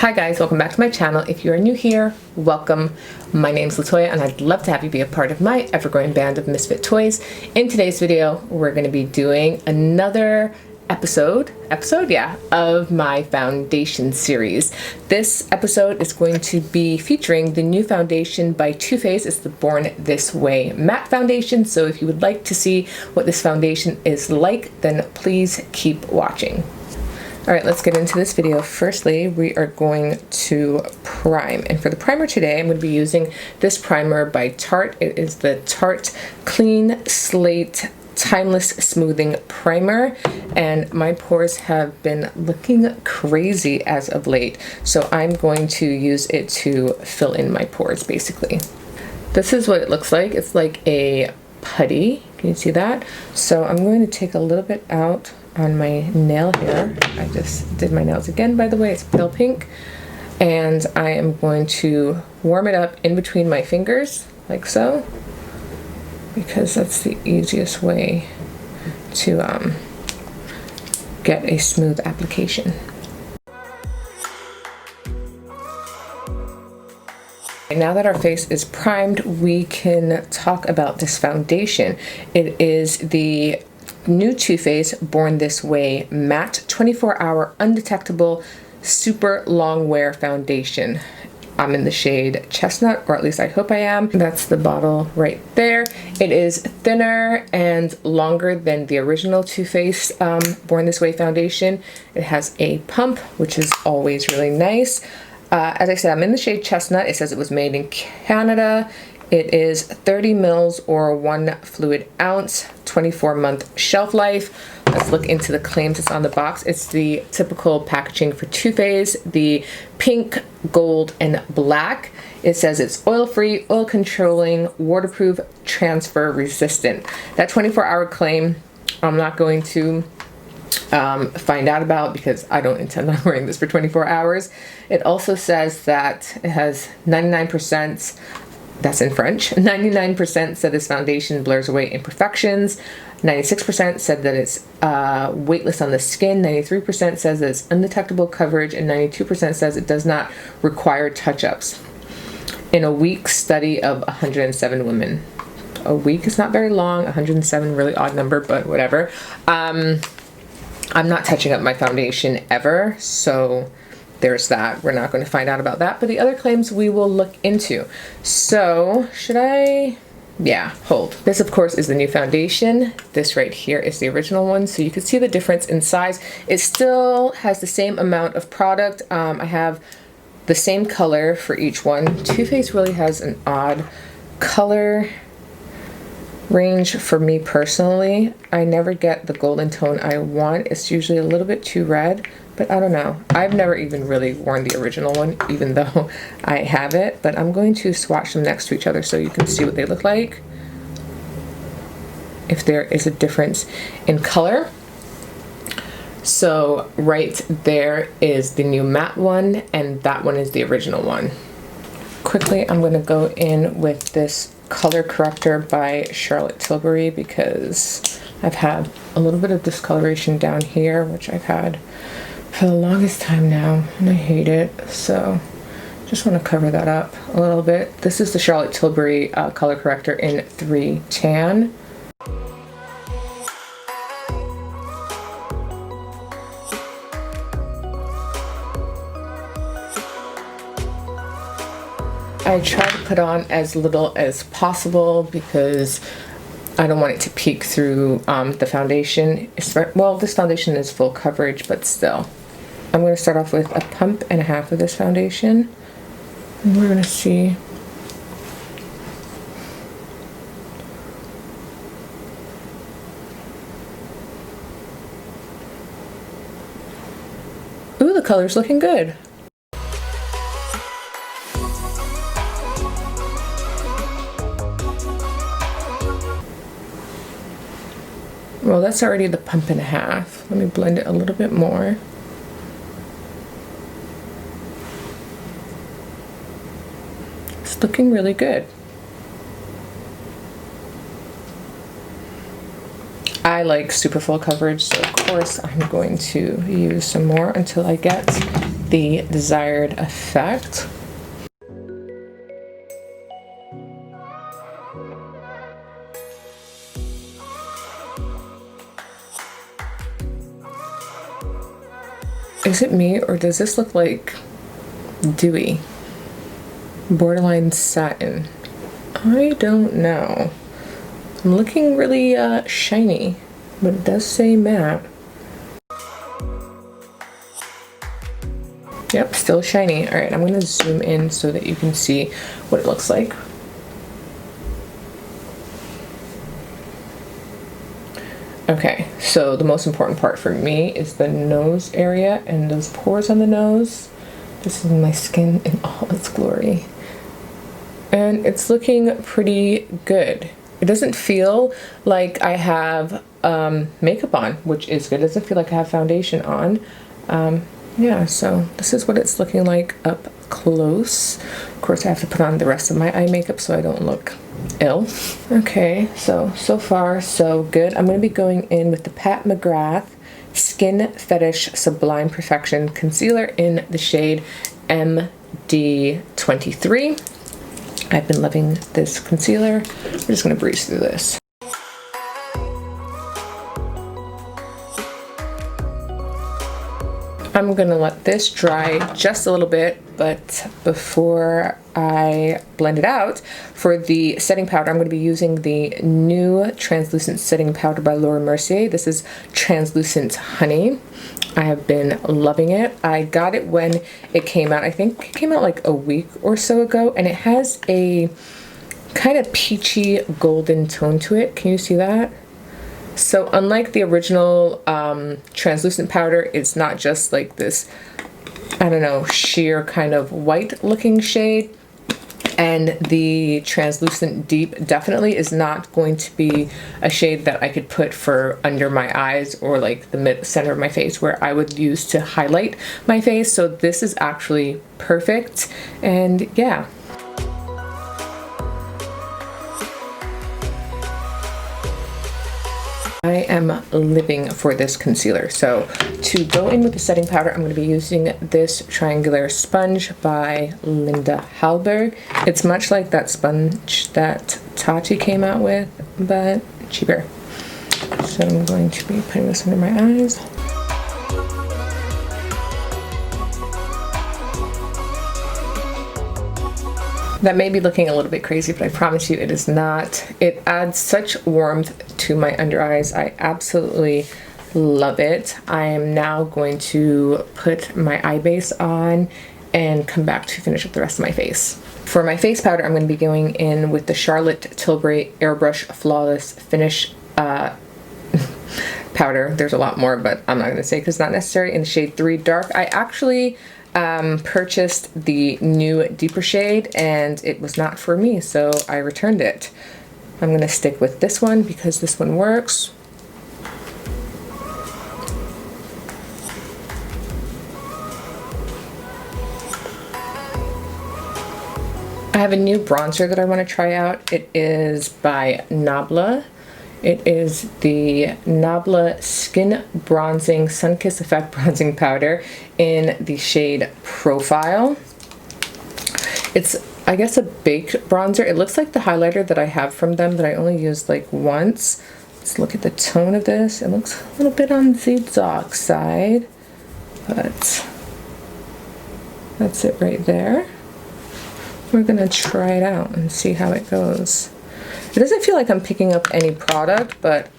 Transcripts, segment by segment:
Hi guys, welcome back to my channel. If you are new here, welcome. My name's Latoya and I'd love to have you be a part of my ever-growing band of misfit toys. In today's video, we're going to be doing another episode of my foundation series. This episode is going to be featuring the new foundation by Too Faced. It's the Born This Way matte foundation. So if you would like to see what this foundation is like, then please keep watching. All right, let's get into this video. Firstly, we are going to prime. And for the primer today, I'm going to be using this primer by Tarte. It is the Tarte Clean Slate Timeless Smoothing Primer. And my pores have been looking crazy as of late. So I'm going to use it to fill in my pores, basically. This is what it looks like. It's like a putty. Can you see that? So I'm going to take a little bit out on my nail here. I just did my nails again, by the way. It's pale pink. And I am going to warm it up in between my fingers, like so, because that's the easiest way to get a smooth application. Now that our face is primed, we can talk about this foundation. It is the new Too Faced Born This Way matte 24-hour undetectable super long wear foundation. I'm in the shade Chestnut, or at least I hope I am. That's the bottle right there. It is thinner and longer than the original Too Faced Born This Way foundation. It has a pump, which is always really nice. As I said, I'm in the shade Chestnut. It says it was made in Canada. It is 30 mils or 1 fluid ounce, 24-month shelf life. Let's look into the claims that's on the box. It's the typical packaging for Too Faced, the pink, gold, and black. It says it's oil-free, oil-controlling, waterproof, transfer resistant. That 24-hour claim, I'm not going to find out about because I don't intend on wearing this for 24 hours. It also says that it has 99%. That's in French. 99% said this foundation blurs away imperfections. 96% said that it's weightless on the skin. 93% says that it's undetectable coverage. And 92% says it does not require touch-ups. In a week study of 107 women. A week is not very long. 107, really odd number, but whatever. I'm not touching up my foundation ever, so there's that. We're not going to find out about that, but the other claims we will look into. So should I? Yeah, hold. This of course is the new foundation. This right here is the original one, so you can see the difference in size. It still has the same amount of product. I have the same color for each one. Too Faced really has an odd color range for me personally. I never get the golden tone I want. It's usually a little bit too red, but I don't know. I've never even really worn the original one, even though I have it, but I'm going to swatch them next to each other so you can see what they look like, if there is a difference in color. So right there is the new matte one, and that one is the original one. Quickly, I'm going to go in with this color corrector by Charlotte Tilbury because I've had a little bit of discoloration down here, which I've had for the longest time now, and I hate it. So just want to cover that up a little bit. This is the Charlotte Tilbury color corrector in 3 Tan. I try to put on as little as possible because I don't want it to peek through the foundation. Well, this foundation is full coverage, but still. I'm going to start off with a pump and a half of this foundation. And we're going to see. Ooh, the color's looking good. Well, that's already the pump and a half. Let me blend it a little bit more. It's looking really good. I like super full coverage, so of course I'm going to use some more until I get the desired effect. Is it me, or does this look like dewy? Borderline satin. I don't know. I'm looking really shiny, but it does say matte. Yep, still shiny. All right, I'm gonna zoom in so that you can see what it looks like. Okay, so the most important part for me is the nose area and those pores on the nose. This is my skin in all its glory. And it's looking pretty good. It doesn't feel like I have makeup on, which is good. It doesn't feel like I have foundation on. Yeah, so this is what it's looking like up close. Of course, I have to put on the rest of my eye makeup so I don't look ill. Okay, so far so good. I'm going to be going in with the Pat McGrath Skin Fetish Sublime Perfection Concealer in the shade MD23. I've been loving this concealer. We're just going to breeze through this. I'm gonna let this dry just a little bit, but before I blend it out, for the setting powder, I'm gonna be using the new translucent setting powder by Laura Mercier. This is Translucent Honey. I have been loving it. I got it when it came out. I think it came out like a week or so ago, and it has a kind of peachy golden tone to it. Can you see that? So unlike the original translucent powder, it's not just like this, I don't know, sheer kind of white looking shade. And the translucent deep definitely is not going to be a shade that I could put for under my eyes or like the mid center of my face, where I would use to highlight my face. So this is actually perfect. And yeah. I am living for this concealer. So to go in with the setting powder, I'm going to be using this triangular sponge by Linda Hallberg. It's much like that sponge that Tarte came out with, but cheaper. So I'm going to be putting this under my eyes. That may be looking a little bit crazy, but I promise you it is not. It adds such warmth to my under eyes. I absolutely love it. I am now going to put my eye base on and come back to finish up the rest of my face. For my face powder, I'm going to be going in with the Charlotte Tilbury Airbrush Flawless Finish powder. There's a lot more, but I'm not going to say because it's not necessary, in the shade 3 Dark. I actually purchased the new deeper shade and it was not for me, so I returned it. I'm gonna stick with this one because this one works. I have a new bronzer that I want to try out. It is by Nabla. It is the Nabla Skin Bronzing Sun-Kissed Effect Bronzing Powder in the shade Profile. It's, I guess, a baked bronzer. It looks like the highlighter that I have from them that I only used like once. Let's look at the tone of this. It looks a little bit on the dark side, but that's it right there. We're gonna try it out and see how it goes. It doesn't feel like I'm picking up any product, but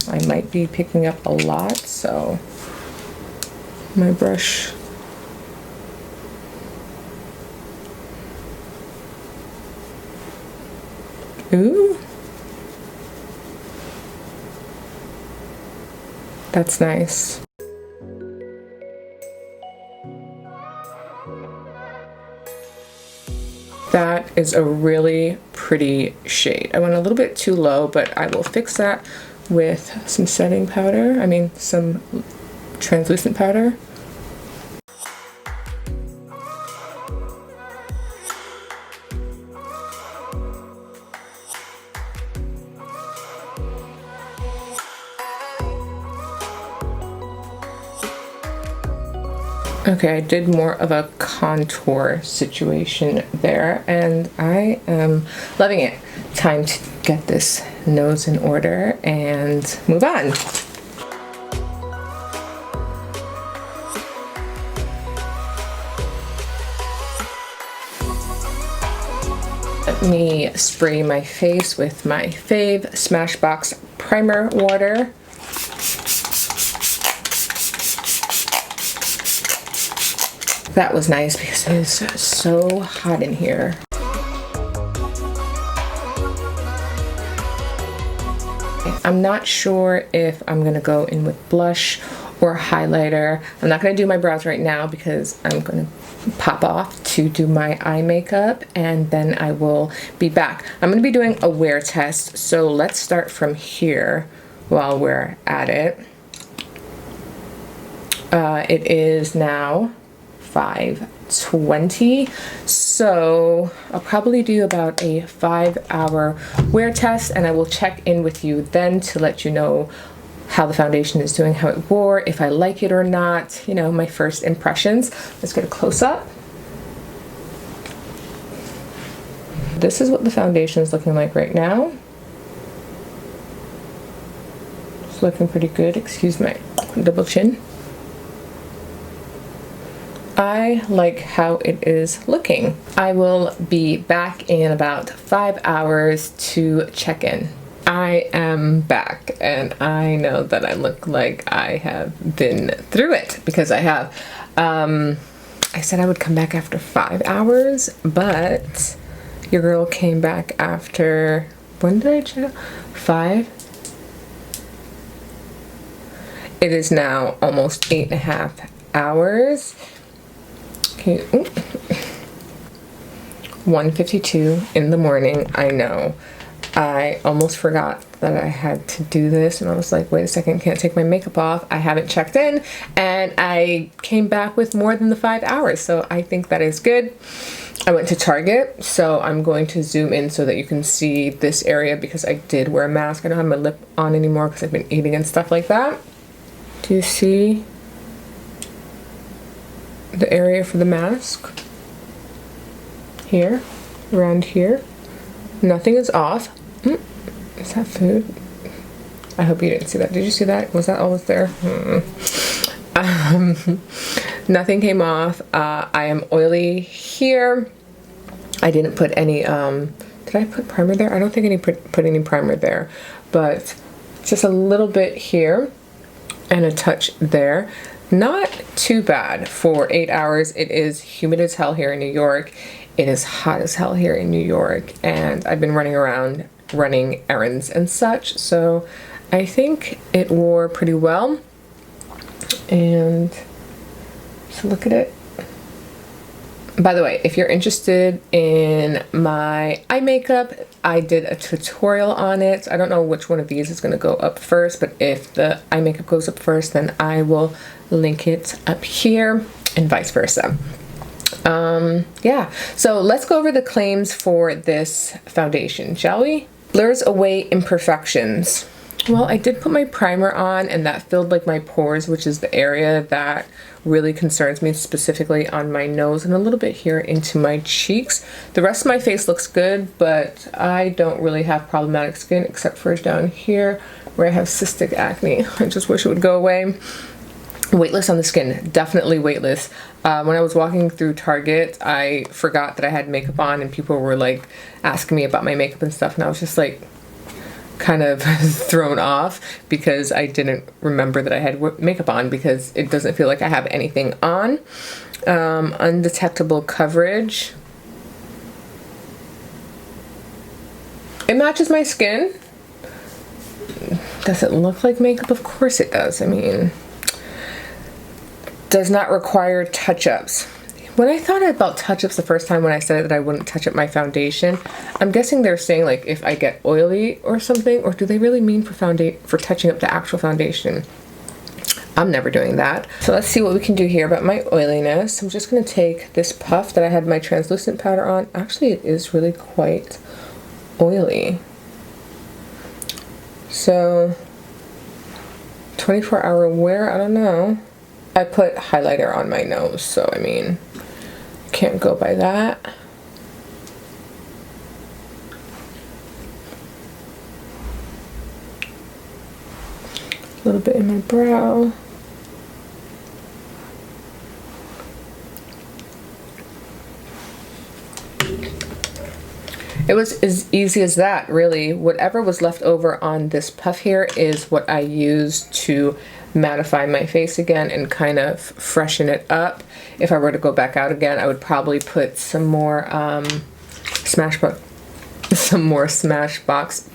I might be picking up a lot, so my brush. Ooh. That's nice. That is a really pretty shade. I went a little bit too low, but I will fix that with some setting powder. I mean, some translucent powder. Okay, I did more of a contour situation there, and I am loving it. Time to get this nose in order and move on. Let me spray my face with my fave Smashbox primer water. That was nice because it is so hot in here. I'm not sure if I'm gonna go in with blush or highlighter. I'm not gonna do my brows right now because I'm gonna pop off to do my eye makeup, and then I will be back. I'm gonna be doing a wear test, so let's start from here while we're at it. It is now 5:20, so I'll probably do about a 5-hour wear test, and I will check in with you then to let you know how the foundation is doing, how it wore, if I like it or not, you know, my first impressions. Let's get a close-up. This is what the foundation is looking like right now. It's looking pretty good. Excuse my double chin. I like how it is looking. I will be back in about 5 hours to check in. I am back, and I know that I look like I have been through it, because I have. I said I would come back after 5 hours, but your girl came back after, when did I check? 5? It is now almost 8.5 hours. Okay, 1:52 in the morning. I know. I almost forgot that I had to do this, and I was like, wait a second, can't take my makeup off. I haven't checked in, and I came back with more than the 5 hours, so I think that is good. I went to Target, so I'm going to zoom in so that you can see this area, because I did wear a mask. I don't have my lip on anymore because I've been eating and stuff like that. Do you see the area for the mask? Here, around here. Nothing is off. Is that food? I hope you didn't see that. Did you see that? Was that all that's there? Nothing came off. I am oily here. I didn't put any, did I put primer there? I don't think I put any primer there, but just a little bit here and a touch there. Not too bad for 8 hours. It is humid as hell here in New York. It is hot as hell here in New York, and I've been running around running errands and such, so I think it wore pretty well. And so look at it. By the way, if you're interested in my eye makeup, I did a tutorial on it. I don't know which one of these is going to go up first, but if the eye makeup goes up first, then I will link it up here, and vice versa. Yeah, so let's go over the claims for this foundation, shall we? Blurs away imperfections. Well, I did put my primer on, and that filled like my pores, which is the area that really concerns me, specifically on my nose and a little bit here into my cheeks. The rest of my face looks good, but I don't really have problematic skin except for down here where I have cystic acne. I just wish it would go away. Weightless on the skin, definitely weightless. When I was walking through Target, I forgot that I had makeup on, and people were like asking me about my makeup and stuff, and I was just like kind of thrown off because I didn't remember that I had makeup on, because it doesn't feel like I have anything on. Undetectable coverage. It matches my skin. Does it look like makeup? Of course it does. I mean, does not require touch-ups. When I thought about touch-ups the first time when I said that I wouldn't touch up my foundation, I'm guessing they're saying like if I get oily or something, or do they really mean for touching up the actual foundation? I'm never doing that. So let's see what we can do here about my oiliness. I'm just going to take this puff that I had my translucent powder on. Actually, it is really quite oily. So 24-hour wear, I don't know. I put highlighter on my nose, so I mean, can't go by that. A little bit in my brow. It was as easy as that, really. Whatever was left over on this puff here is what I used to mattify my face again and kind of freshen it up. If I were to go back out again, I would probably put some more Smashbox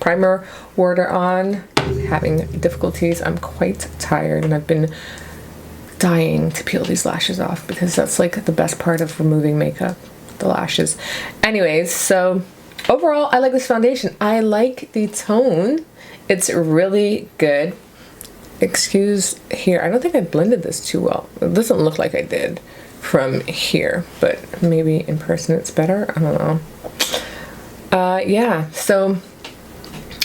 primer water on. Having difficulties. I'm quite tired and I've been dying to peel these lashes off because that's like the best part of removing makeup, the lashes. Anyways, so overall, I like this foundation. I like the tone. It's really good. Excuse here, I don't think I blended this too well. It doesn't look like I did from here, but maybe in person it's better. I don't know. Yeah, so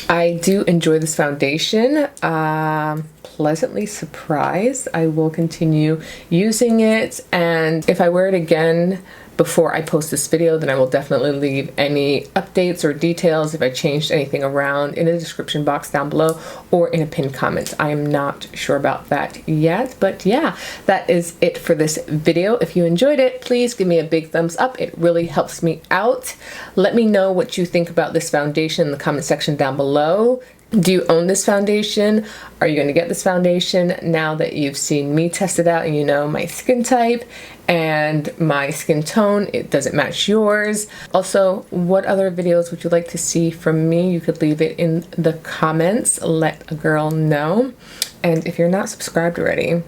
I do enjoy this foundation. Pleasantly surprised. I will continue using it, and if I wear it again before I post this video, then I will definitely leave any updates or details if I changed anything around in the description box down below or in a pinned comment. I am not sure about that yet, but yeah, that is it for this video. If you enjoyed it, please give me a big thumbs up. It really helps me out. Let me know what you think about this foundation in the comment section down below. Do you own this foundation? Are you going to get this foundation now that you've seen me test it out and you know my skin type and my skin tone? It doesn't match yours. Also, what other videos would you like to see from me? You could leave it in the comments. Let a girl know. And if you're not subscribed already,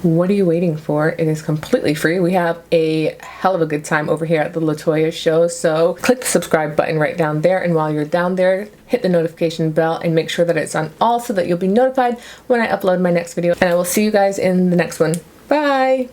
what are you waiting for? It is completely free. We have a hell of a good time over here at the Latoya Show. So click the subscribe button right down there. And while you're down there, hit the notification bell and make sure that it's on all so that you'll be notified when I upload my next video. And I will see you guys in the next one. Bye.